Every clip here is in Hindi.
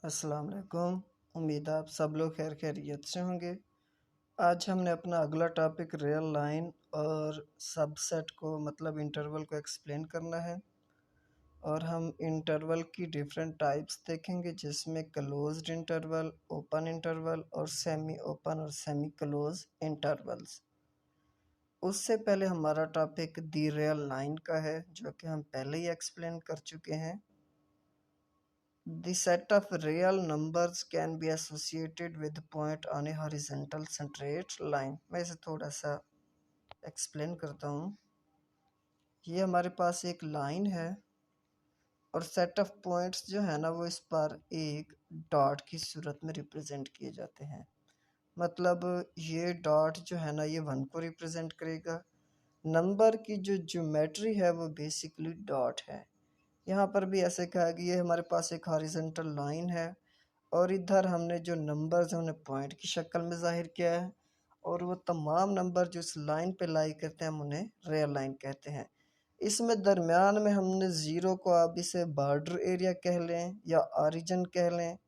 अस्सलाम वालेकुम। उम्मीद है आप सब लोग खैर खैरियत से होंगे। आज हमने अपना अगला टॉपिक रियल लाइन और सबसेट को मतलब इंटरवल को एक्सप्लेन करना है। और हम इंटरवल की डिफरेंट टाइप्स देखेंगे, जिसमें क्लोज्ड इंटरवल, ओपन इंटरवल और सेमी ओपन और सेमी क्लोज इंटरवल्स। उससे पहले हमारा टॉपिक दी रियल लाइन का है, जो कि हम पहले ही एक्सप्लेन कर चुके हैं। The set of real numbers can be associated with point on a horizontal straight line। मैं इसे थोड़ा सा एक्सप्लेन करता हूँ। ये हमारे पास एक लाइन है और सेट ऑफ पॉइंट्स जो है ना, वो इस पर एक डॉट की सूरत में रिप्रेजेंट किए जाते हैं। मतलब ये डॉट जो है ना, ये 1 को रिप्रेजेंट करेगा। नंबर की जो ज्योमेट्री है वो बेसिकली डॉट है। यहाँ पर भी ऐसे कहा कि ये हमारे पास एक हॉरिजॉन्टल लाइन है और इधर हमने जो नंबर्स हैं उन्हें पॉइंट की शक्ल में ज़ाहिर किया है, और वो तमाम नंबर जो इस लाइन पे लाई करते हैं हम उन्हें रियल लाइन कहते हैं। इसमें दरमियान में हमने ज़ीरो को आप इसे बॉर्डर एरिया कह लें या ऑरिजिन कह लें,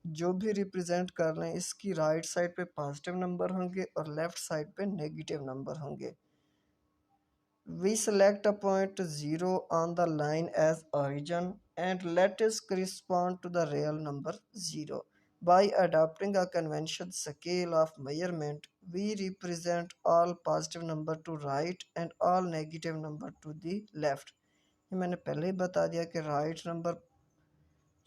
जो भी रिप्रेजेंट कर लें। इसकी राइट साइड पे पॉजिटिव नंबर होंगे और लेफ़्ट साइड पे नेगेटिव नंबर होंगे। We select a point 0 on the line as origin and let it correspond to the real number 0. By adopting a conventional scale of measurement, we represent all positive number to right and all negative number to the left। ये मैंने पहले ही बता दिया कि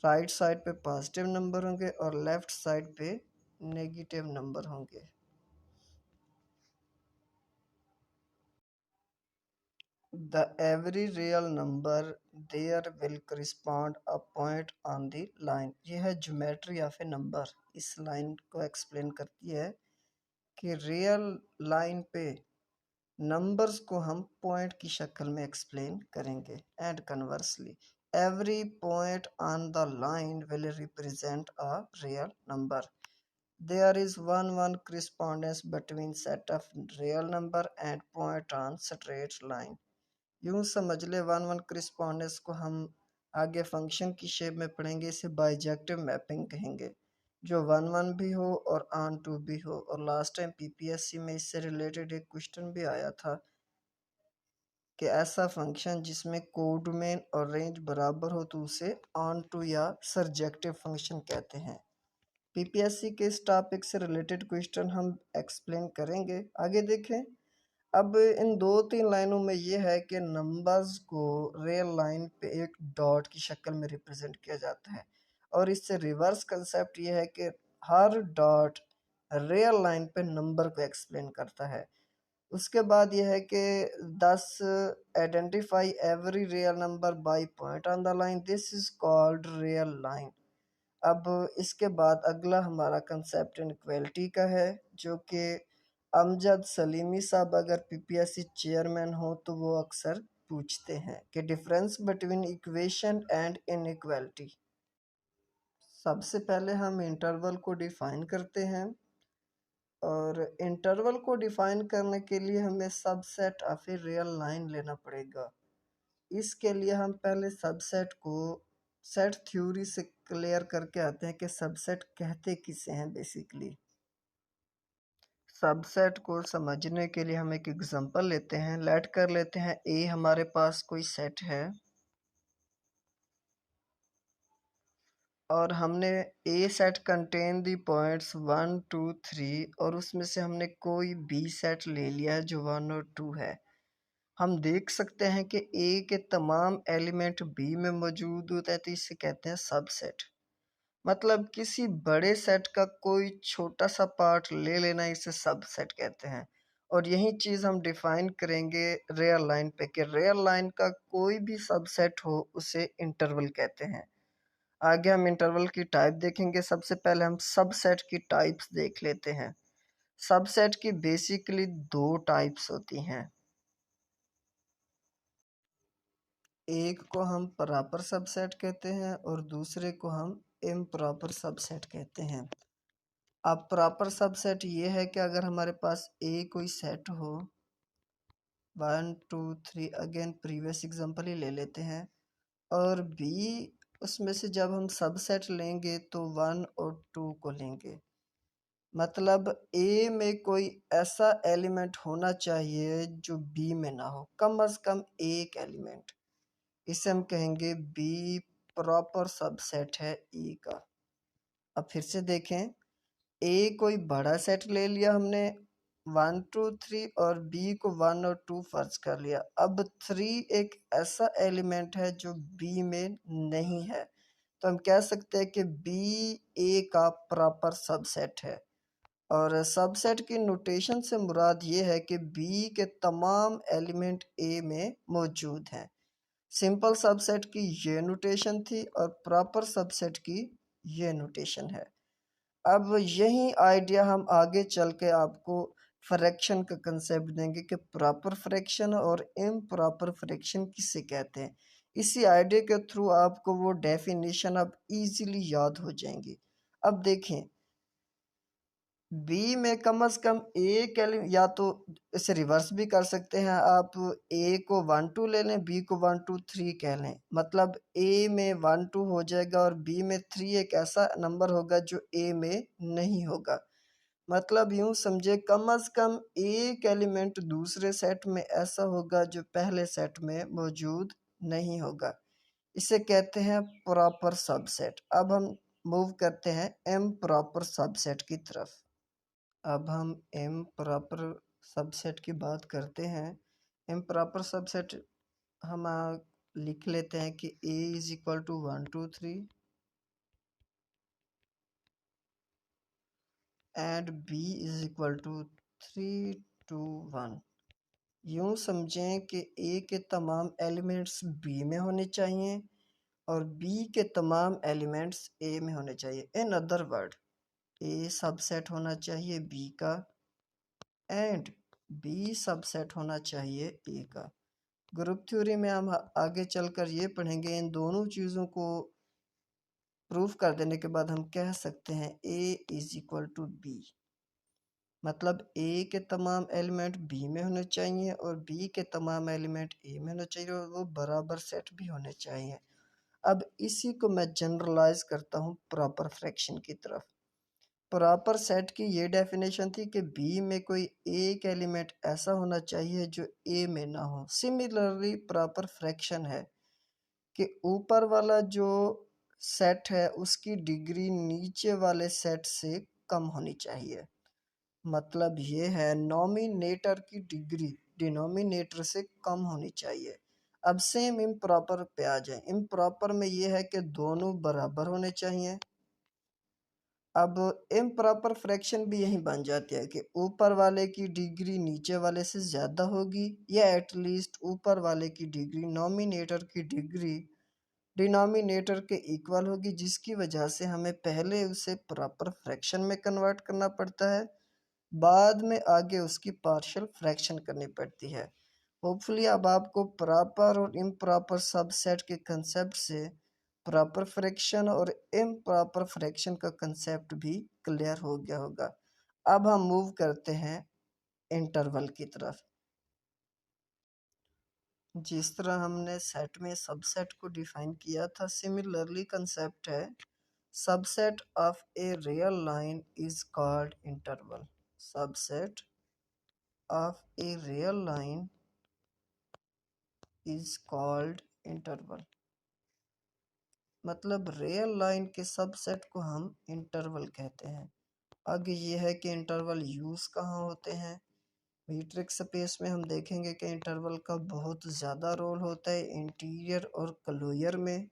राइट साइड पे पॉजिटिव नंबर होंगे और लेफ्ट साइड पे नेगेटिव नंबर होंगे। The every real number there will correspond a point on the line। यह है ज्योमेट्री ऑफ ए नंबर। इस लाइन को एक्सप्लेन करती है कि रियल लाइन पे नंबर्स को हम पॉइंट की शक्ल में एक्सप्लेन करेंगे। And conversely every point on the line will represent a real number. There is one correspondence between set of real number and point on straight line। यूँ समझ ले 1 करिस्पॉन्डेंस को हम आगे फंक्शन की शेप में पढ़ेंगे। इसे बाइजेक्टिव मैपिंग कहेंगे, जो 1 भी हो और ऑन टू भी हो। और लास्ट टाइम पीपीएससी में इससे रिलेटेड एक क्वेश्चन भी आया था कि ऐसा फंक्शन जिसमें कोडमेन और रेंज बराबर हो तो उसे ऑन टू या सरजेक्टिव फंक्शन कहते हैं। पीपीएससी के इस टॉपिक से रिलेटेड क्वेश्चन हम एक्सप्लेन करेंगे। आगे देखें। अब इन 2-3 लाइनों में ये है कि नंबर्स को रियल लाइन पे एक डॉट की शक्ल में रिप्रेजेंट किया जाता है, और इससे रिवर्स कंसेप्ट ये है कि हर डॉट रियल लाइन पे नंबर को एक्सप्लेन करता है। उसके बाद ये है कि 10 identify every real number by point on the line, this is called real line. अब इसके बाद अगला हमारा कंसेप्ट इनइक्वालिटी का है, जो कि अमजद सलीमी साहब अगर पीपीएससी चेयरमैन हो तो वो अक्सर पूछते हैं कि difference between equation and inequality. सबसे पहले हम इंटरवल को डिफाइन करते हैं, और इंटरवल को डिफाइन करने के लिए हमें subset of a real line लेना पड़ेगा। इसके लिए हम पहले सबसेट को सेट थ्योरी से क्लियर करके आते हैं कि सबसेट कहते किसे हैं। बेसिकली सबसेट को समझने के लिए हम एक एग्जांपल लेते हैं। लेट कर लेते हैं ए हमारे पास कोई सेट है और हमने ए सेट कंटेन दी पॉइंट्स 1 2 3 और उसमें से हमने कोई बी सेट ले लिया है जो 1 और 2 है। हम देख सकते हैं कि ए के तमाम एलिमेंट बी में मौजूद होता है, तो इसे कहते हैं सबसेट। मतलब किसी बड़े सेट का कोई छोटा सा पार्ट ले लेना, इसे सबसेट कहते हैं। और यही चीज़ हम डिफाइन करेंगे रियल लाइन पे कि रियल लाइन का कोई भी सबसेट हो उसे इंटरवल कहते हैं। आगे हम इंटरवल की टाइप देखेंगे। सबसे पहले हम सबसेट की टाइप्स देख लेते हैं। सबसेट की बेसिकली 2 टाइप्स होती हैं। एक को हम प्रॉपर सबसेट कहते हैं और दूसरे को हम इम्प्रॉपर सबसेट कहते हैं। अब प्रॉपर सबसेट ये है कि अगर हमारे पास ए कोई सेट हो 1 2 3, अगेन प्रीवियस एग्जांपल ही ले लेते हैं, और बी उसमें से जब हम सबसेट लेंगे तो 1 और 2 को लेंगे। मतलब ए में कोई ऐसा एलिमेंट होना चाहिए जो बी में ना हो, कम से कम एक एलिमेंट। इसे हम कहेंगे बी प्रॉपर सबसेट है ए का। अब फिर से देखें, ए कोई बड़ा सेट ले लिया हमने 1 2 3 और बी को 1 और 2 फर्ज कर लिया। अब 3 एक ऐसा एलिमेंट है जो बी में नहीं है, तो हम कह सकते हैं कि बी ए का प्रॉपर सबसेट है। और सबसेट की नोटेशन से मुराद ये है कि बी के तमाम एलिमेंट ए में मौजूद हैं। सिंपल सबसेट की ये नोटेशन थी और प्रॉपर सबसेट की ये नोटेशन है। अब यही आइडिया हम आगे चल के आपको फ्रैक्शन का कंसेप्ट देंगे कि प्रॉपर फ्रैक्शन और इम्प्रॉपर फ्रैक्शन किसे कहते हैं। इसी आइडिया के थ्रू आपको वो डेफिनेशन अब इजीली याद हो जाएंगी। अब देखें, बी में कम से कम एक या तो इसे रिवर्स भी कर सकते हैं आप, ए को 1 2 ले लें, बी को 1 2 3 कह लें। मतलब ए में 1 2 हो जाएगा और बी में 3 एक ऐसा नंबर होगा जो ए में नहीं होगा। मतलब यूं समझे, कम से कम एक एलिमेंट दूसरे सेट में ऐसा होगा जो पहले सेट में मौजूद नहीं होगा। इसे कहते हैं प्रॉपर सबसेट। अब हम मूव करते हैं इम प्रॉपर सबसेट की तरफ। अब हम एम प्रॉपर सबसेट की बात करते हैं। एम प्रॉपर सबसेट हम लिख लेते हैं कि A is equal to 1 2 3 and B is equal to 3 2 1। यूं समझें कि ए के तमाम एलिमेंट्स बी में होने चाहिए और बी के तमाम एलिमेंट्स ए में होने चाहिए। In other word, A subset होना चाहिए बी का एंड बी सबसेट होना चाहिए ए का। ग्रुप थ्योरी में हम आगे चलकर ये पढ़ेंगे, इन दोनों चीज़ों को प्रूफ कर देने के बाद हम कह सकते हैं ए इज इक्वल टू बी। मतलब ए के तमाम एलिमेंट बी में होने चाहिए और बी के तमाम एलिमेंट ए में होने चाहिए और वो बराबर सेट भी होने चाहिए। अब इसी को मैं जनरलाइज करता हूँ प्रॉपर फ्रैक्शन की तरफ। प्रॉपर सेट की ये डेफिनेशन थी कि बी में कोई एक एलिमेंट ऐसा होना चाहिए जो ए में ना हो। सिमिलरली प्रॉपर फ्रैक्शन है कि ऊपर वाला जो सेट है उसकी डिग्री नीचे वाले सेट से कम होनी चाहिए। मतलब ये है नॉमिनेटर की डिग्री डिनोमिनेटर से कम होनी चाहिए। अब सेम इम्प्रॉपर पे आ जाए। इम्प्रॉपर में ये है कि दोनों बराबर होने चाहिए। अब इम्प्रॉपर फ्रैक्शन भी यही बन जाती है कि ऊपर वाले की डिग्री नीचे वाले से ज़्यादा होगी या एटलीस्ट ऊपर वाले की डिग्री नॉमिनेटर की डिग्री डिनोमिनेटर के इक्वल होगी, जिसकी वजह से हमें पहले उसे प्रॉपर फ्रैक्शन में कन्वर्ट करना पड़ता है, बाद में आगे उसकी पार्शियल फ्रैक्शन करनी पड़ती है। होपफुली अब आपको प्रॉपर और इम्प्रॉपर सबसेट के कंसेप्ट से प्रॉपर फ्रैक्शन और इम्प्रॉपर फ्रैक्शन का कंसेप्ट भी क्लियर हो गया होगा। अब हम मूव करते हैं इंटरवल की तरफ। जिस तरह हमने सेट में सबसेट को डिफाइन किया था, सिमिलरली कंसेप्ट है subset of a real line is called interval. Subset of a real line is called interval. मतलब रियल लाइन के सबसेट को हम इंटरवल कहते हैं। आगे ये है कि इंटरवल यूज़ कहाँ होते हैं। मीट्रिक स्पेस में हम देखेंगे कि इंटरवल का बहुत ज़्यादा रोल होता है इंटीरियर और क्लोजर में,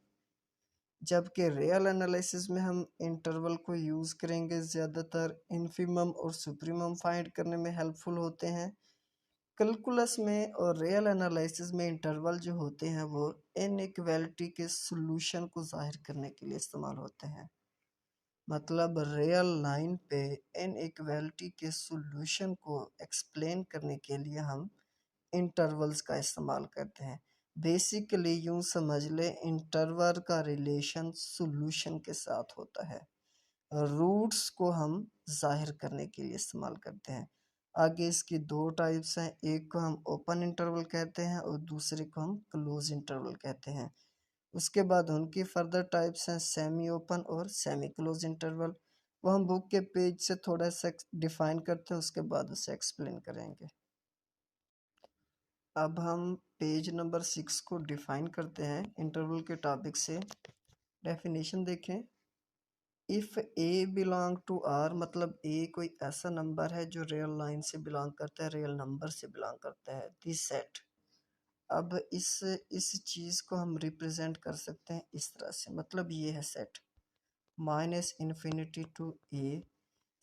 जबकि रियल एनालिसिस में हम इंटरवल को यूज़ करेंगे ज़्यादातर इन्फिमम और सुप्रीमम फाइंड करने में हेल्पफुल होते हैं। कैलकुलस में और रियल एनालिसिस में इंटरवल जो होते हैं वो इनइक्वालिटी के सॉल्यूशन को जाहिर करने के लिए इस्तेमाल होते हैं। मतलब रियल लाइन पे इनइक्वालिटी के सॉल्यूशन को एक्सप्लेन करने के लिए हम इंटरवल्स का इस्तेमाल करते हैं। बेसिकली यूं समझ ले, इंटरवल का रिलेशन सॉल्यूशन के साथ होता है। रूट्स को हम जाहिर करने के लिए इस्तेमाल करते हैं। आगे इसकी दो टाइप्स हैं, एक को हम ओपन इंटरवल कहते हैं और दूसरे को हम क्लोज इंटरवल कहते हैं। उसके बाद उनकी फर्दर टाइप्स हैं सेमी ओपन और सेमी क्लोज इंटरवल। वो हम बुक के पेज से थोड़ा सा डिफाइन करते हैं, उसके बाद उसे एक्सप्लेन करेंगे। अब हम पेज नंबर 6 को डिफाइन करते हैं इंटरवल के टॉपिक से। डेफिनेशन देखें। If A belong to R, मतलब ए कोई ऐसा नंबर है जो रियल लाइन से बिलोंग करता है, रियल नंबर से बिलोंग करता है, दिस सेट। अब इस चीज़ को हम रिप्रेजेंट कर सकते हैं इस तरह से, मतलब ये है सेट माइनस इन्फिनिटी टू ए।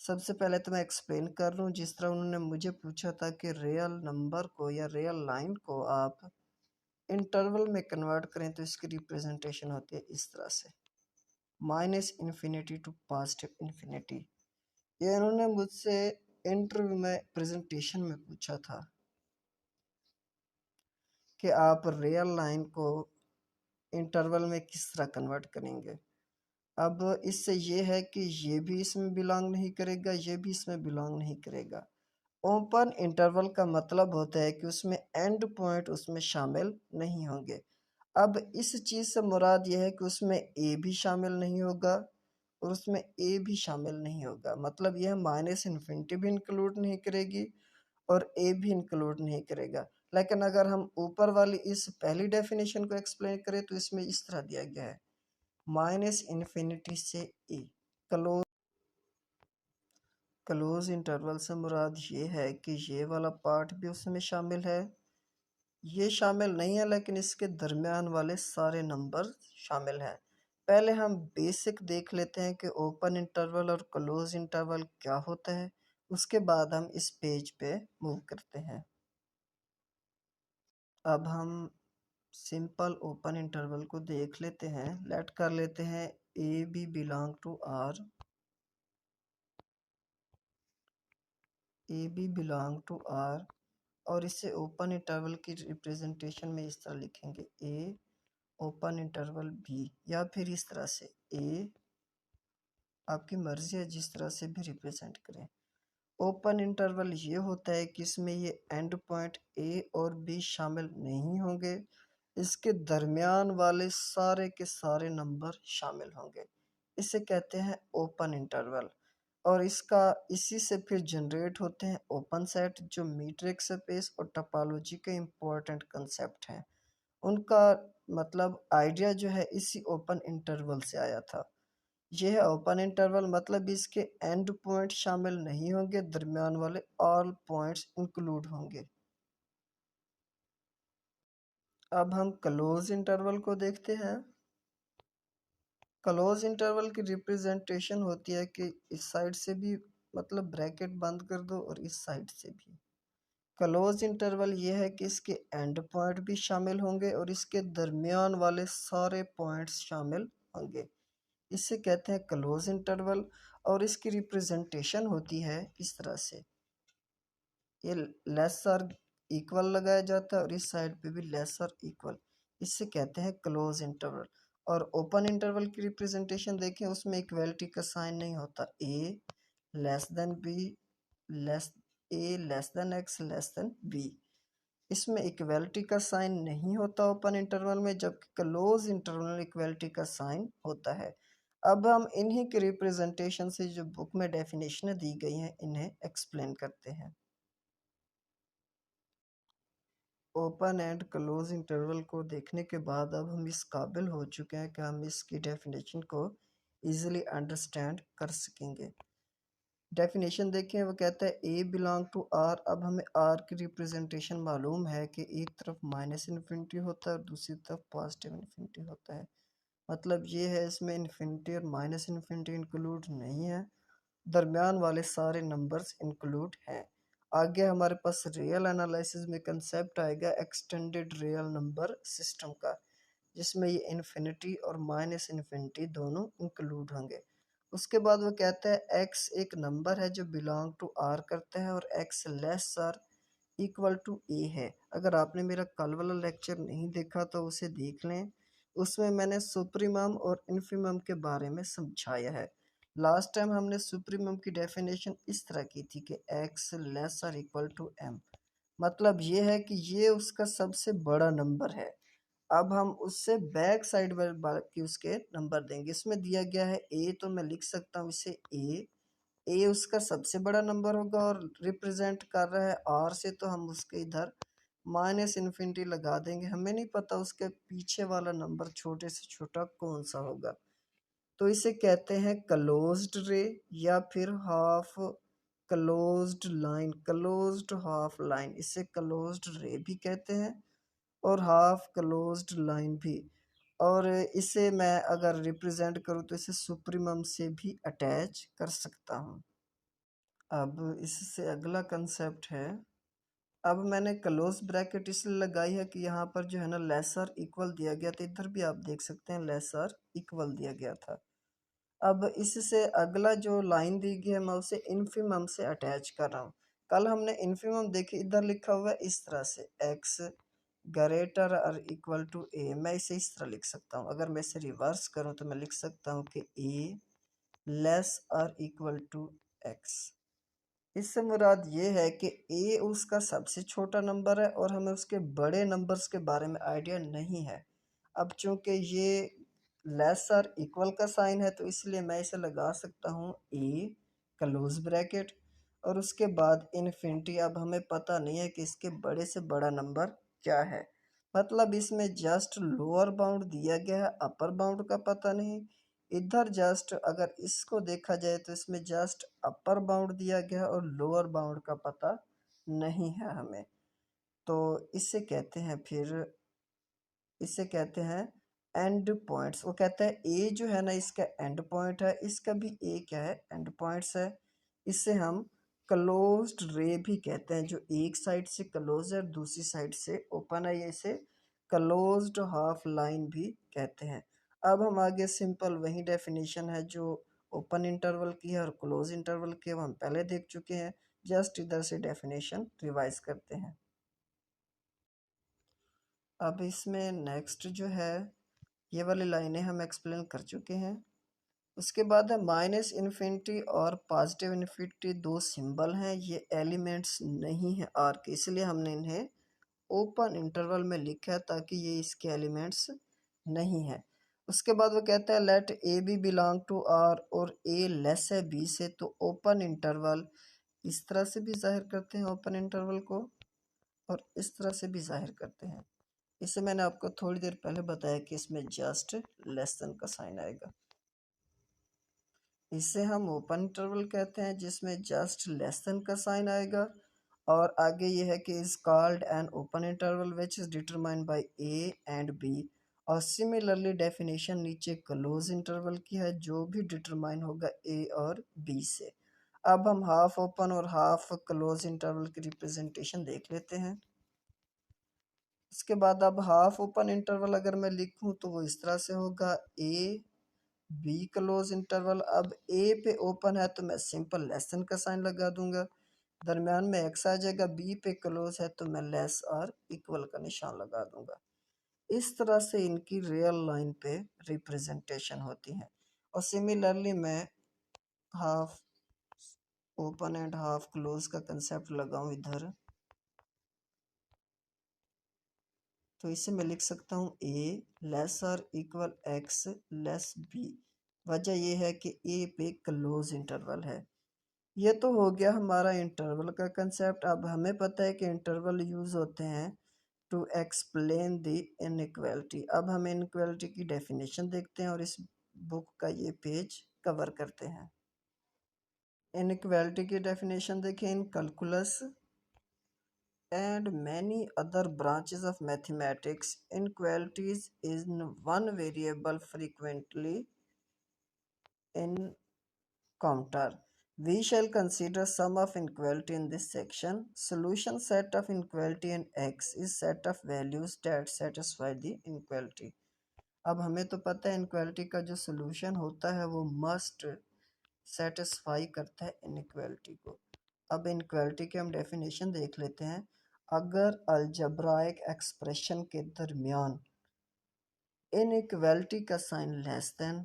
सबसे पहले तो मैं एक्सप्लेन कर रहा हूँ, जिस तरह उन्होंने मुझे पूछा था कि रियल नंबर को या रियल लाइन को आप इंटरवल में कन्वर्ट करें तो इसकी रिप्रेजेंटेशन होती है इस तरह से, minus infinity to positive infinity. ये इन्होंने मुझसे इंटरव्यू में प्रेजेंटेशन में पूछा था कि आप रियल लाइन को इंटरवल में किस तरह कन्वर्ट करेंगे। अब इससे ये है कि ये भी इसमें बिलोंग नहीं करेगा, ये भी इसमें बिलोंग नहीं करेगा। ओपन इंटरवल का मतलब होता है कि उसमें एंड पॉइंट उसमें शामिल नहीं होंगे। अब इस चीज़ से मुराद यह है कि उसमें ए भी शामिल नहीं होगा और उसमें ए भी शामिल नहीं होगा, मतलब यह माइनस इन्फिनिटी भी इंक्लूड नहीं करेगी और ए भी इंक्लूड नहीं करेगा। लेकिन अगर हम ऊपर वाली इस पहली डेफिनेशन को एक्सप्लेन करें तो इसमें इस तरह दिया गया है, माइनस इन्फिनिटी से ए। क्लोज क्लोज इंटरवल से मुराद ये है कि ये वाला पार्ट भी उसमें शामिल है, ये शामिल नहीं है, लेकिन इसके दरमियान वाले सारे नंबर शामिल हैं। पहले हम बेसिक देख लेते हैं कि ओपन इंटरवल और क्लोज इंटरवल क्या होता है, उसके बाद हम इस पेज पे मूव करते हैं। अब हम सिंपल ओपन इंटरवल को देख लेते हैं। लेट कर लेते हैं A B belong to R, A B belong to R, और इसे ओपन इंटरवल की रिप्रेजेंटेशन में इस तरह लिखेंगे, ए ओपन इंटरवल बी, या फिर इस तरह से ए, आपकी मर्जी है जिस तरह से भी रिप्रेजेंट करें। ओपन इंटरवल ये होता है कि इसमें ये एंड पॉइंट ए और बी शामिल नहीं होंगे, इसके दरमियान वाले सारे के सारे नंबर शामिल होंगे, इसे कहते हैं ओपन इंटरवल। और इसका इसी से फिर जनरेट होते हैं ओपन सेट, जो मीट्रिक स्पेस और टोपोलॉजी के इम्पोर्टेंट कंसेप्ट हैं। उनका मतलब आइडिया जो है इसी ओपन इंटरवल से आया था। यह है ओपन इंटरवल, मतलब इसके एंड पॉइंट शामिल नहीं होंगे, दरमियान वाले ऑल पॉइंट्स इंक्लूड होंगे। अब हम क्लोज इंटरवल को देखते हैं। क्लोज इंटरवल की रिप्रेजेंटेशन होती है कि इस साइड से भी, मतलब ब्रैकेट बंद कर दो, और इस साइड से भी। क्लोज इंटरवल ये है कि इसके एंड पॉइंट भी शामिल होंगे और इसके दरमियान वाले सारे पॉइंट्स शामिल होंगे, इसे कहते हैं क्लोज इंटरवल। और इसकी रिप्रेजेंटेशन होती है इस तरह से, ये लेस और इक्वल लगाया जाता है और इस साइड पे भी लेस और इक्वल, इससे कहते हैं क्लोज इंटरवल। और ओपन इंटरवल की रिप्रेजेंटेशन देखें, उसमें इक्वलिटी का साइन नहीं होता, A less than B, less A less than X less than B, इसमें इक्वलिटी का साइन नहीं होता ओपन इंटरवल में, जबकि क्लोज इंटरवल में इक्वलिटी का साइन होता है। अब हम इन्हीं के रिप्रेजेंटेशन से जो बुक में डेफिनेशन दी गई हैं इन्हें एक्सप्लेन करते हैं। ओपन एंड क्लोज इंटरवल को देखने के बाद अब हम इस काबिल हो चुके हैं कि हम इसकी डेफिनेशन को इजीली अंडरस्टैंड कर सकेंगे। डेफिनेशन देखें, वो कहता है ए बिलोंग टू आर। अब हमें आर की रिप्रेजेंटेशन मालूम है कि एक तरफ माइनस इन्फिनिटी होता है और दूसरी तरफ पॉजिटिव इन्फिनिटी होता है, मतलब ये है इसमें इन्फिनिटी और माइनस इन्फिनिटी इंक्लूड नहीं है, दरमियान वाले सारे नंबर्स इंक्लूड हैं। आगे हमारे पास रियल एनालिसिस में कंसेप्ट आएगा एक्सटेंडेड रियल नंबर सिस्टम का, जिसमें ये इन्फिनिटी और माइनस इन्फिनिटी दोनों इंक्लूड होंगे। उसके बाद वो कहता है एक्स एक नंबर है जो बिलोंग टू आर करता है और X less or equal to A है। अगर आपने मेरा कल वाला लेक्चर नहीं देखा तो उसे देख लें, उसमें मैंने सुप्रीमम और इन्फीमम के बारे में समझाया है। लास्ट टाइम हमने सुप्रीमम की डेफिनेशन इस तरह की थी कि X less or equal to M, मतलब ये है कि ये उसका सबसे बड़ा नंबर है। अब हम उससे बैक साइड में बाकी उसके नंबर देंगे। इसमें दिया गया है ए, तो मैं लिख सकता हूँ इसे ए उसका सबसे बड़ा नंबर होगा और रिप्रेजेंट कर रहा है आर से, तो हम उसके इधर माइनस इन्फिनिटी लगा देंगे। हमें नहीं पता उसके पीछे वाला नंबर छोटे से छोटा कौन सा होगा, तो इसे कहते हैं क्लोज्ड रे या फिर half closed line, closed half line. इसे क्लोज्ड रे भी कहते हैं और हाफ क्लोज्ड लाइन भी। और इसे मैं अगर रिप्रेजेंट करूँ तो इसे सुप्रीमम से भी अटैच कर सकता हूँ। अब इससे अगला कंसेप्ट है, अब मैंने क्लोज ब्रैकेट इसलिए लगाई है कि यहाँ पर जो है ना लेसर इक्वल दिया गया था, इधर भी आप देख सकते हैं लेसर इक्वल दिया गया था। अब इससे अगला जो लाइन दी गई है मैं उसे इन्फिमम से अटैच कर रहा हूँ। कल हमने इन्फिमम देखी, इधर लिखा हुआ है इस तरह से x ग्रेटर और इक्वल टू ए। मैं इसे इस तरह लिख सकता हूँ। अगर मैं इसे रिवर्स करूँ तो मैं लिख सकता हूँ कि ए लेस और इक्वल टू x। इससे मुराद ये है कि ए उसका सबसे छोटा नंबर है और हमें उसके बड़े नंबर्स के बारे में आइडिया नहीं है। अब चूंकि ये लेस और इक्वल का साइन है तो इसलिए मैं इसे लगा सकता हूँ ए क्लोज ब्रैकेट और उसके बाद इन्फिनिटी। अब हमें पता नहीं है कि इसके बड़े से बड़ा नंबर क्या है, मतलब इसमें जस्ट लोअर बाउंड दिया गया है, अपर बाउंड का पता नहीं। इधर जस्ट अगर इसको देखा जाए तो इसमें जस्ट अपर बाउंड दिया गया है और लोअर बाउंड का पता नहीं है हमें। तो इसे कहते हैं फिर, इसे कहते हैं एंड पॉइंट्स। वो कहता है ए जो है ना इसका एंड पॉइंट है, इसका भी ए क्या है एंड पॉइंट्स है। इसे हम क्लोज्ड रे भी कहते हैं, जो एक साइड से क्लोज है दूसरी साइड से ओपन है, ये इसे क्लोज्ड हाफ लाइन भी कहते हैं। अब हम आगे सिंपल वही डेफिनेशन है जो ओपन इंटरवल की है और क्लोज इंटरवल की है, वो हम पहले देख चुके हैं। जस्ट इधर से डेफिनेशन रिवाइज करते हैं। अब इसमें नेक्स्ट जो है ये वाली लाइनें हम एक्सप्लेन कर चुके हैं। उसके बाद है माइनस इन्फिनिटी और पॉजिटिव इन्फिनिटी, दो सिंबल हैं, ये एलिमेंट्स नहीं है आर के, इसलिए हमने इन्हें ओपन इंटरवल में लिखा है ताकि ये इसके एलिमेंट्स नहीं है। उसके बाद वो कहता है let A B belong to R और ए लेस है बी से, तो ओपन इंटरवल इस तरह से भी जाहिर करते हैं ओपन इंटरवल को और इस तरह से भी जाहिर करते हैं। इसे मैंने आपको थोड़ी देर पहले बताया कि इसमें जस्ट लेस देन का साइन आएगा। इसे हम ओपन इंटरवल कहते हैं जिसमें जस्ट लेस देन का साइन आएगा। और आगे ये है कि is called an open interval which is determined by a and b. और सिमिलरली डेफिनेशन नीचे क्लोज इंटरवल की है जो भी डिटरमाइन होगा ए और बी से। अब हम हाफ ओपन और हाफ क्लोज इंटरवल की रिप्रेजेंटेशन देख लेते हैं। इसके बाद अब हाफ ओपन इंटरवल अगर मैं लिखूं तो वो इस तरह से होगा ए बी क्लोज इंटरवल। अब ए पे ओपन है तो मैं सिंपल लेस देन का साइन लगा दूंगा, दरमियान में एक्स आ जाएगा। बी पे क्लोज है तो मैं लेस और इक्वल का निशान लगा दूंगा। इस तरह से इनकी रियल लाइन पे रिप्रेजेंटेशन होती है। और सिमिलरली मैं half open and half close का कंसेप्ट लगाऊं इधर, तो इसे मैं लिख सकता हूँ ए लेस और इक्वल एक्स लेस बी। वजह यह है कि ए पे क्लोज इंटरवल है। ये तो हो गया हमारा इंटरवल का कंसेप्ट। अब हमें पता है कि इंटरवल यूज होते हैं टू एक्सप्लेन द इनइक्वालिटी। अब हम इनइक्वालिटी की डेफिनेशन देखते हैं और इस बुक का ये पेज कवर करते हैं। इनइक्वालिटी की डेफिनेशन देखें, इन calculus and many other branches of mathematics, inequalities in one variable frequently encounter. We shall consider sum of inequality in this section. Solution set of inequality in X is set of values that satisfy the inequality. अब हमें तो पता है इनक्वालिटी का जो सोल्यूशन होता है वो मस्ट सेटिस्फाई करता है इनक्वालिटी को। अब इनक्वालिटी की हम डेफिनेशन देख लेते हैं। अगर अलजब्राइक एक्सप्रेशन के दरमियान इनइक्वालिटी का sign less than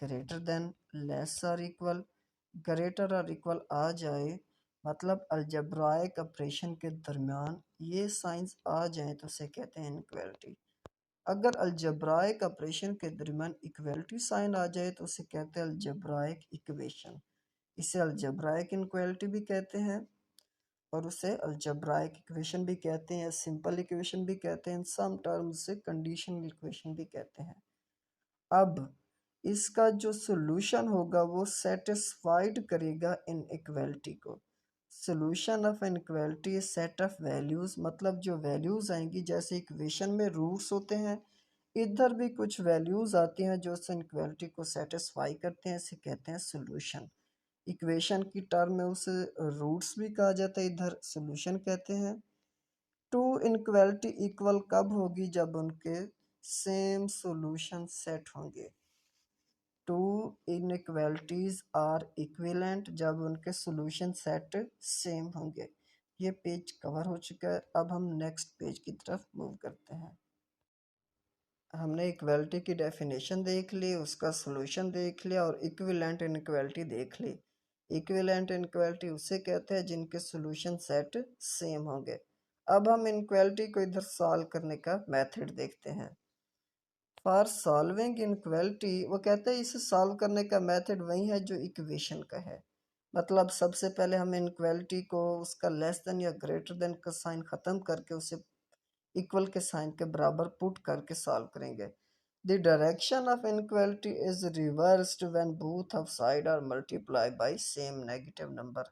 greater than less और इक्वल ग्रेटर और इक्वल आ जाए, मतलब अलजब्राइक ऑपरेशन के दरमियान ये साइंस आ जाए तो उसे कहते हैं इनइक्वालिटी। अगर अलजेब्राइक ऑपरेशन के दरमियान इक्वलिटी साइन आ जाए तो उसे कहते हैं अलजेब्राइक इक्वेशन। इसे अलजेब्राइक इनक्वलिटी भी कहते हैं और उसे अलजेब्राइक इक्वेशन भी कहते हैं, सिंपल इक्वेशन भी कहते हैं, सम टर्म्स से कंडीशनल इक्वेशन भी कहते हैं। अब इसका जो सोल्यूशन होगा वो सेटिस्फाइड करेगा इनइक्वालिटी को। Solution of inequality set of values, मतलब जो वैल्यूज आएंगी, जैसे इक्वेशन में रूट्स होते हैं, इधर भी कुछ वैल्यूज आती हैं जो उस इनइक्वालिटी को सेटिस्फाई करते हैं, इसे कहते हैं सोल्यूशन। इक्वेशन की टर्म में उसे रूट्स भी कहा जाता है, इधर सोल्यूशन कहते हैं। टू इनइक्वालिटी इक्वल कब होगी? जब उनके सेम सोल्यूशन सेट होंगे। टू इनइक्वालिटीज आर इक्विवेलेंट जब उनके सॉल्यूशन सेट सेम होंगे। ये पेज कवर हो चुका है। अब हम नेक्स्ट पेज की तरफ मूव करते हैं। हमने इक्वालिटी की डेफिनेशन देख ली, उसका सॉल्यूशन देख लिया और इक्विवेलेंट इनइक्वालिटी देख ली। इक्विवेलेंट इनइक्वालिटी उसे कहते हैं जिनके सॉल्यूशन सेट सेम होंगे। अब हम इनइक्वालिटी को इधर सॉल्व करने का मेथड देखते हैं। फॉर सॉल्विंग इनक्वलिटी, वो कहते हैं इसे सॉल्व करने का मेथड वही है जो इक्वेशन का है। मतलब सबसे पहले हम इनक्वलिटी को उसका लेस देन या ग्रेटर देन का साइन ख़त्म करके उसे इक्वल के साइन के बराबर पुट करके सॉल्व करेंगे। The direction of inequality is reversed when both of side are multiply by same negative number.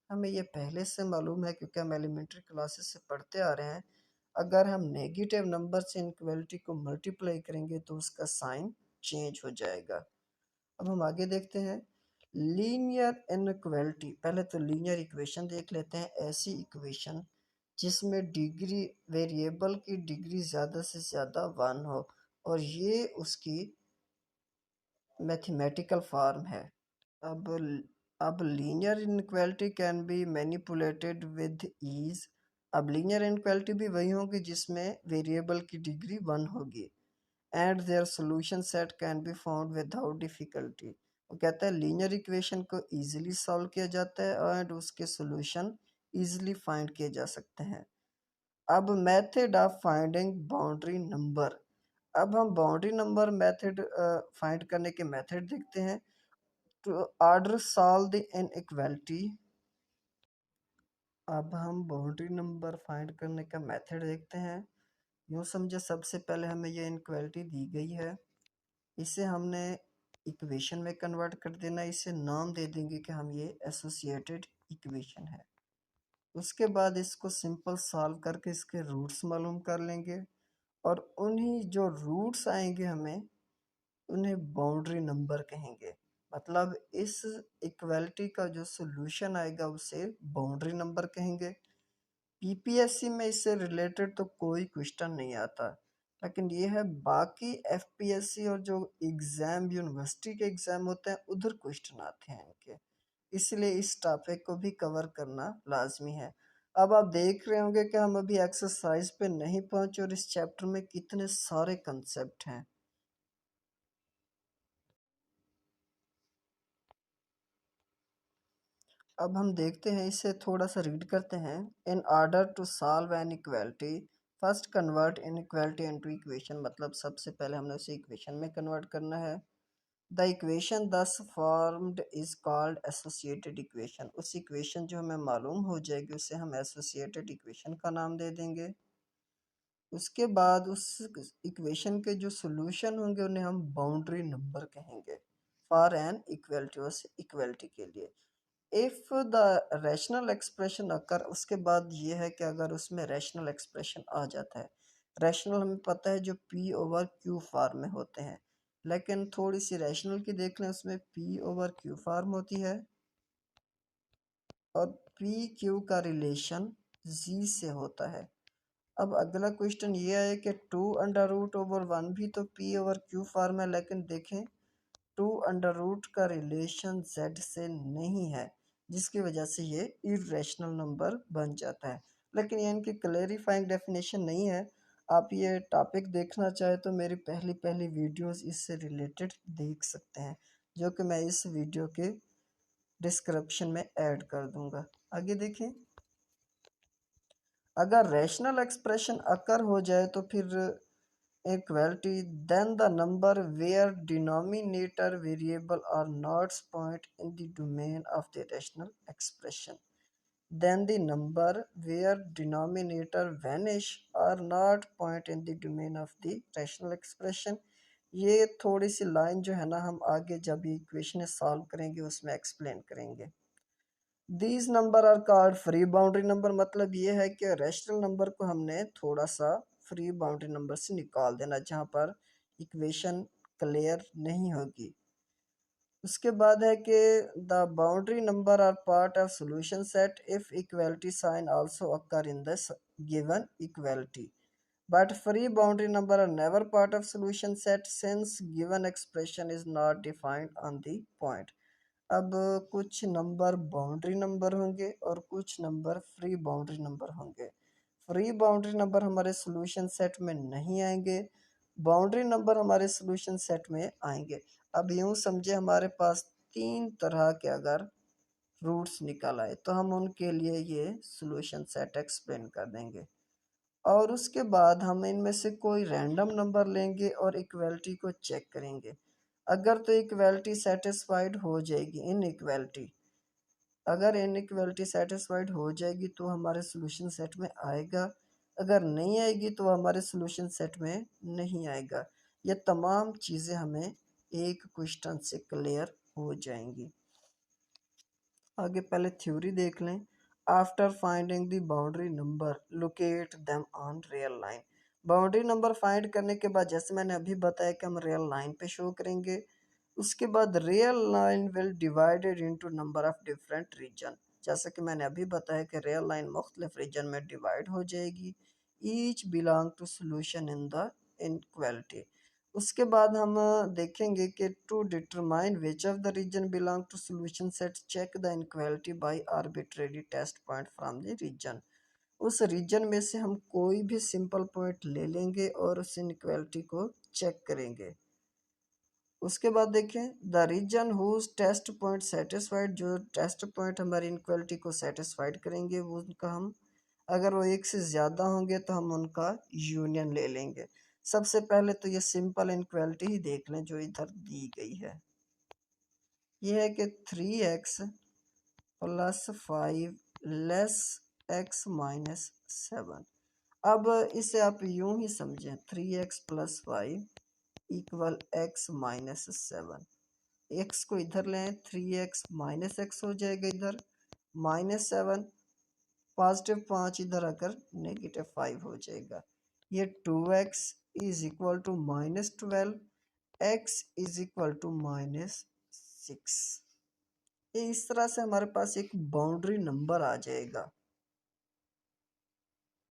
हमें ये पहले से मालूम है क्योंकि हम एलिमेंट्री क्लासेस से पढ़ते आ रहे हैं। अगर हम नेगेटिव नंबर से इनक्वलिटी को मल्टीप्लाई करेंगे तो उसका साइन चेंज हो जाएगा। अब हम आगे देखते हैं लीनियर इनक्वलिटी। पहले तो लीनियर इक्वेशन देख लेते हैं। ऐसी इक्वेशन जिसमें डिग्री वेरिएबल की डिग्री ज़्यादा से ज़्यादा 1 हो और ये उसकी मैथमेटिकल फॉर्म है। अब अब linear inequality can be manipulated with ease. अब लीनियर इनक्वालिटी भी वही होगी जिसमें वेरिएबल की डिग्री 1 होगी। And their solution set can be found without difficulty. वो कहता है लीनियर इक्वेशन को इजीली सॉल्व किया जाता है एंड उसके सोल्यूशन इजीली फाइंड किए जा सकते हैं। अब method of finding boundary number. अब हम बाउंड्री नंबर मेथड फाइंड करने के मेथड देखते हैं। To order solve the inequality. अब हम बाउंड्री नंबर फाइंड करने का मेथड देखते हैं। यूँ समझे सबसे पहले हमें ये इनइक्वालिटी दी गई है, इसे हमने इक्वेशन में कन्वर्ट कर देना। इसे नाम दे देंगे कि हम ये एसोसिएटेड इक्वेशन है। उसके बाद इसको सिंपल सॉल्व करके इसके रूट्स मालूम कर लेंगे और उन्हीं जो रूट्स आएंगे हमें उन्हें बाउंड्री नंबर कहेंगे। मतलब इस इक्वालिटी का जो सॉल्यूशन आएगा उसे बाउंड्री नंबर कहेंगे। पीपीएससी में इससे रिलेटेड तो कोई क्वेश्चन नहीं आता, लेकिन ये है बाकी एफपीएससी और जो एग्ज़ाम यूनिवर्सिटी के एग्ज़ाम होते हैं उधर क्वेश्चन आते हैं इनके, इसलिए इस टॉपिक को भी कवर करना लाजमी है। अब आप देख रहे होंगे कि हम अभी एक्सरसाइज पे नहीं पहुंचे और इस चैप्टर में कितने सारे कंसेप्ट हैं। अब हम देखते हैं, इसे थोड़ा सा रीड करते हैं। In order to solve an equality first convert inequality into equation. मतलब सबसे पहले हमने उसे इक्वेशन में कन्वर्ट करना है। द इक्वेशन दस formed is called associated equation. उस इक्वेशन जो हमें मालूम हो जाएगी उसे हम एसोसिएटेड इक्वेशन का नाम दे देंगे। उसके बाद उस इक्वेशन के जो सोल्यूशन होंगे उन्हें हम बाउंड्री नंबर कहेंगे फॉर एन इक्वलिटी, उस इक्वलिटी के लिए। इफ द रैशनल एक्सप्रेशन अकर, उसके बाद ये है कि अगर उसमें रैशनल एक्सप्रेशन आ जाता है। रैशनल हमें पता है जो पी ओवर क्यू फॉर्म में होते हैं, लेकिन थोड़ी सी रैशनल की देख लें, उसमें पी ओवर क्यू फॉर्म होती है और पी क्यू का रिलेशन जी से होता है। अब अगला क्वेश्चन ये है कि 2√1 भी तो पी ओवर क्यू फॉर्म है, लेकिन देखें 2√, का रिलेशन z से नहीं है, जिसकी वजह से ये इरेशनल नंबर बन जाता है। लेकिन ये इनकी क्लेरिफाइंग डेफिनेशन नहीं है। आप ये टॉपिक देखना चाहे तो मेरी पहली पहली वीडियोस इससे रिलेटेड देख सकते हैं, जो कि मैं इस वीडियो के डिस्क्रिप्शन में ऐड कर दूंगा। आगे देखें, अगर रैशनल एक्सप्रेशन अकर हो जाए तो फिर equality, then the number where denominator variable are not point in the domain of the rational expression. Then the number where denominator vanish are not point in the domain of the rational expression. ये थोड़ी सी लाइन जो है ना हम आगे जब ये इक्वेशन सॉल्व करेंगे उसमें एक्सप्लेन करेंगे. These number are called free boundary number. मतलब ये है कि रैशनल नंबर को हमने थोड़ा सा फ्री बाउंड्री नंबर से निकाल देना जहाँ पर इक्वेशन क्लियर नहीं होगी. उसके बाद है कि the boundary number are part of solution set if equality sign also occur in the given equality. But free boundary number are never part of solution set since given expression is not defined on the point. अब कुछ नंबर बाउंड्री नंबर होंगे और कुछ नंबर फ्री बाउंड्री नंबर होंगे. फ्री बाउंड्री नंबर हमारे सॉल्यूशन सेट में नहीं आएंगे, बाउंड्री नंबर हमारे सॉल्यूशन सेट में आएंगे. अब यूं समझे हमारे पास तीन तरह के अगर रूट्स निकल आए तो हम उनके लिए ये सॉल्यूशन सेट एक्सप्लेन कर देंगे और उसके बाद हम इनमें से कोई रैंडम नंबर लेंगे और इक्वलिटी को चेक करेंगे. अगर तो इक्वलिटी सेटिस्फाइड हो जाएगी, इन इक्वलिटी अगर इन इक्वलिटी सेटिस्फाइड हो जाएगी तो हमारे सॉल्यूशन सेट में आएगा, अगर नहीं आएगी तो हमारे सॉल्यूशन सेट में नहीं आएगा. ये तमाम चीज़ें हमें एक क्वेश्चन से क्लियर हो जाएंगी. आगे पहले थ्योरी देख लें. After finding the boundary number locate them on real line. Boundary number find करने के बाद जैसे मैंने अभी बताया कि हम रियल लाइन पे शो करेंगे. उसके बाद real line will divided into number of different region. जैसा कि मैंने अभी बताया कि रियल लाइन मुख्तलिफ रीजन में डिवाइड हो जाएगी. Each belong to solution in the inequality. उसके बाद हम देखेंगे कि to determine which of the region belong to solution set check the inequality by arbitrary test point from the region. उस रीजन में से हम कोई भी सिंपल पॉइंट ले लेंगे और उस इनक्वालिटी को चेक करेंगे. उसके बाद देखें the region whose test point satisfied. जो टेस्ट पॉइंट हमारी इनक्वालिटी को सेटिस्फाइड करेंगे वो उनका हम अगर वो एक से ज़्यादा होंगे तो हम उनका यूनियन ले लेंगे. सबसे पहले तो ये सिंपल इनक्वालिटी ही देख लें जो इधर दी गई है. ये है कि 3x plus 5 less x minus 7. अब इसे आप यूं ही समझें 3x plus 5 equal x minus 7. x को इधर लें 3x माइनस एक्स हो जाएगा, इधर माइनस 7 पॉजिटिव 5 इधर आकर नेगेटिव 5 हो जाएगा. ये 2x is equal to minus 12, x is equal to minus 6. ये इस तरह से हमारे पास एक बाउंड्री नंबर आ जाएगा.